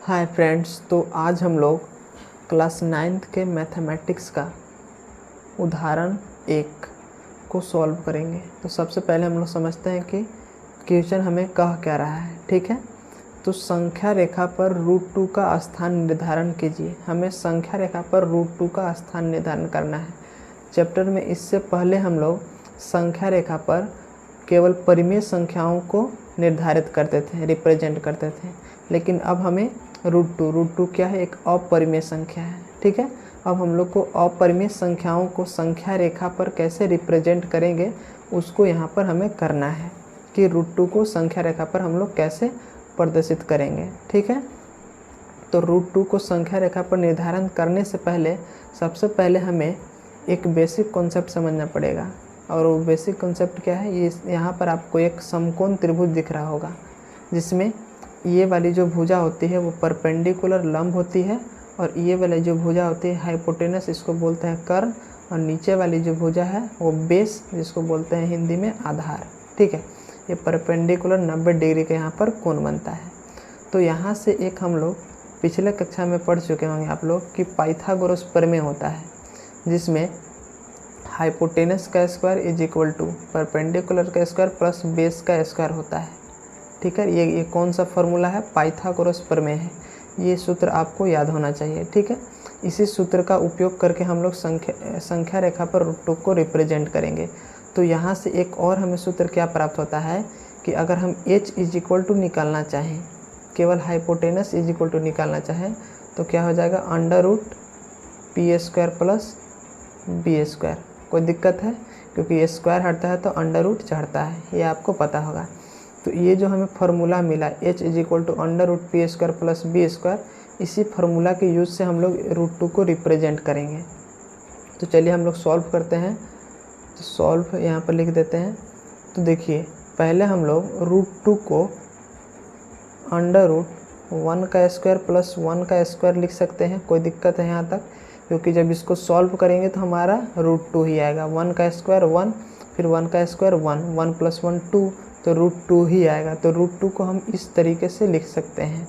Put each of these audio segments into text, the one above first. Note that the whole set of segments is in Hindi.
हाय फ्रेंड्स, तो आज हम लोग क्लास 9th के मैथमेटिक्स का उदाहरण 1 को सॉल्व करेंगे। तो सबसे पहले हम लोग समझते हैं कि क्वेश्चन हमें कह क्या रहा है। ठीक है, तो संख्या रेखा पर √2 का स्थान निर्धारण कीजिए। हमें संख्या रेखा पर √2 का स्थान निर्धारण करना है। चैप्टर में इससे पहले हम लोग संख्या रेखा पर केवल परिमेय संख्याओं को निर्धारित करते थे, रिप्रेजेंट करते थे, लेकिन अब हमें √2 क्या है, एक अपरिमेय संख्या है। ठीक है, अब हम लोग को अपरिमेय संख्याओं को संख्या रेखा पर कैसे रिप्रेजेंट करेंगे उसको यहाँ पर हमें करना है कि √2 को संख्या रेखा पर हम लोग कैसे प्रदर्शित करेंगे। ठीक है, तो √2 को संख्या रेखा पर निर्धारण करने से पहले सबसे पहले हमें एक बेसिक कॉन्सेप्ट समझना पड़ेगा। और वो बेसिक कॉन्सेप्ट क्या है, ये यहाँ पर आपको एक समकोण त्रिभुज दिख रहा होगा जिसमें ये वाली जो भुजा होती है वो परपेंडिकुलर लंब होती है और ये वाली जो भुजा होती है हाइपोटेनस, इसको बोलते हैं कर्ण, और नीचे वाली जो भुजा है वो बेस, जिसको बोलते हैं हिंदी में आधार। ठीक है, ये परपेंडिकुलर 90 डिग्री का यहाँ पर कोण बनता है। तो यहाँ से एक हम लोग पिछले कक्षा में पढ़ चुके होंगे आप लोग कि पाइथागोरस प्रमेय होता है जिसमें हाइपोटेनस का square is equal to perpendicular का स्क्वायर प्लस बेस का स्क्वायर होता है। ठीक है, ये कौन सा फॉर्मूला है, पाइथागोरस प्रमेय है। ये सूत्र आपको याद होना चाहिए। ठीक है, इसी सूत्र का उपयोग करके हम लोग संख्या रेखा पर √2 को रिप्रेजेंट करेंगे। तो यहाँ से एक और हमें सूत्र क्या प्राप्त होता है कि अगर हम h इज इक्वल टू निकालना चाहें, केवल हाइपोटेनस इज इक्वल टू निकालना चाहें, तो क्या हो जाएगा, √p² प्लस b²। कोई दिक्कत है, क्योंकि ये स्क्वायर हटता है तो √ चढ़ता है, ये आपको पता होगा। तो ये जो हमें फार्मूला मिला h is equal to √p² plus b², इसी फार्मूला के यूज़ से हम लोग √2 को रिप्रेजेंट करेंगे। तो चलिए हम लोग सॉल्व करते हैं। तो सॉल्व यहाँ पर लिख देते हैं। तो देखिए, पहले हम लोग √2 को √1² प्लस 1² लिख सकते हैं। कोई दिक्कत है यहाँ तक, क्योंकि जब इसको सॉल्व करेंगे तो हमारा √2 ही आएगा। 1² 1, फिर 1² 1, 1 + 1 2, तो √2 ही आएगा। तो √2 को हम इस तरीके से लिख सकते हैं।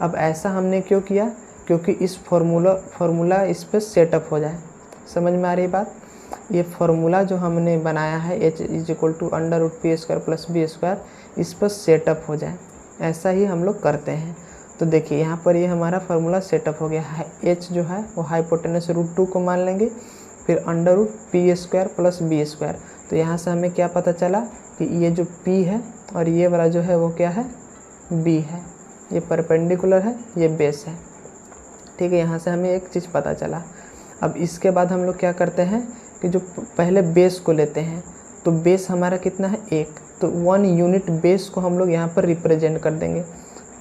अब ऐसा हमने क्यों किया, क्योंकि इस फार्मूला इस पर सेटअप हो जाए। समझ में आ रही बात, ये फार्मूला जो हमने बनाया है h is equal to √p² plus b², इस पर सेटअप हो जाए, ऐसा ही हम लोग करते हैं। तो देखिए यहाँ पर ये हमारा फार्मूला सेटअप हो गया है। h जो है वो हाइपोटेनस √2 को मान लेंगे, फिर √p² प्लस b²। तो यहाँ से हमें क्या पता चला कि ये जो p है और ये वाला जो है वो क्या है, b है। ये परपेंडिकुलर है, ये बेस है। ठीक है, यहाँ से हमें एक चीज़ पता चला। अब इसके बाद हम लोग क्या करते हैं कि जो पहले बेस को लेते हैं, तो बेस हमारा कितना है, 1। तो 1 यूनिट बेस को हम लोग यहाँ पर रिप्रेजेंट कर देंगे।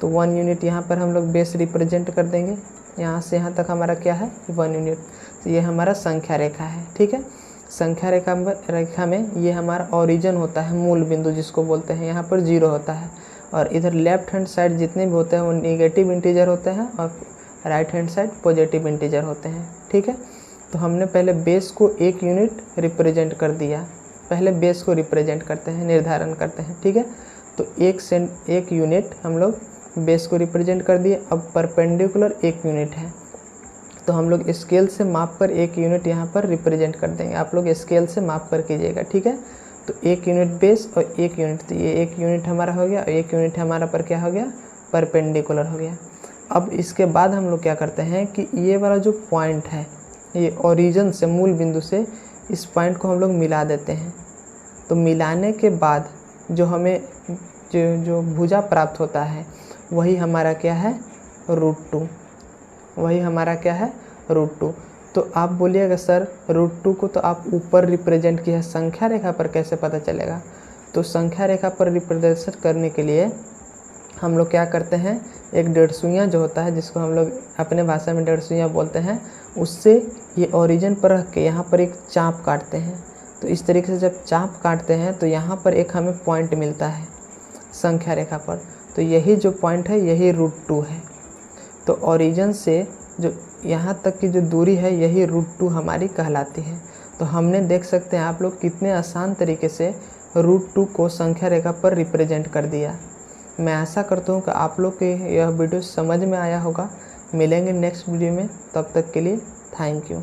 तो 1 यूनिट यहाँ पर हम लोग बेस रिप्रेजेंट कर देंगे। यहाँ से यहाँ तक हमारा क्या है, 1 यूनिट। तो ये हमारा संख्या रेखा है। ठीक है, संख्या रेखा में ये हमारा ओरिजिन होता है, मूल बिंदु जिसको बोलते हैं, यहाँ पर 0 होता है। और इधर लेफ्ट हैंड साइड जितने भी होते हैं वो नेगेटिव इंटीजर होते हैं और right hand side positive integer होते हैं। ठीक है, तो हमने पहले बेस को 1 यूनिट रिप्रेजेंट कर दिया। पहले बेस को रिप्रेजेंट करते हैं, निर्धारण करते हैं। ठीक है, तो 1 यूनिट हम लोग बेस को रिप्रेजेंट कर दिए। अब परपेंडिकुलर 1 यूनिट है, तो हम लोग स्केल से माप कर 1 यूनिट यहाँ पर रिप्रेजेंट कर देंगे। आप लोग स्केल से माप कर कीजिएगा। ठीक है, तो 1 यूनिट बेस और 1 यूनिट, तो ये 1 यूनिट हमारा हो गया और 1 यूनिट हमारा पर क्या हो गया, परपेंडिकुलर हो गया। अब इसके बाद हम लोग क्या करते हैं कि ये वाला जो पॉइंट है, ये ओरिजिन से, मूल बिंदु से इस पॉइंट को हम लोग मिला देते हैं। तो मिलाने के बाद जो हमें जो भुजा प्राप्त होता है वही हमारा क्या है, √2। वही हमारा क्या है, √2। तो आप बोलिएगा सर √2 को तो आप ऊपर रिप्रेजेंट किया है, संख्या रेखा पर कैसे पता चलेगा। तो संख्या रेखा पर रिप्रेजेंट करने के लिए हम लोग क्या करते हैं, एक 1.5 जो होता है, जिसको हम लोग अपने भाषा में 1.5 बोलते हैं, उससे ये ओरिजिन पर रख के यहाँ पर एक चाप काटते हैं। तो इस तरीके से जब चाप काटते हैं तो यहाँ पर एक हमें पॉइंट मिलता है संख्या रेखा पर। तो यही जो पॉइंट है यही √2 है। तो ओरिजिन से जो यहाँ तक की जो दूरी है यही √2 हमारी कहलाती है। तो हमने देख सकते हैं आप लोग कितने आसान तरीके से √2 को संख्या रेखा पर रिप्रेजेंट कर दिया। मैं आशा करता हूँ कि आप लोग के यह वीडियो समझ में आया होगा। मिलेंगे नेक्स्ट वीडियो में, तब तक के लिए थैंक यू।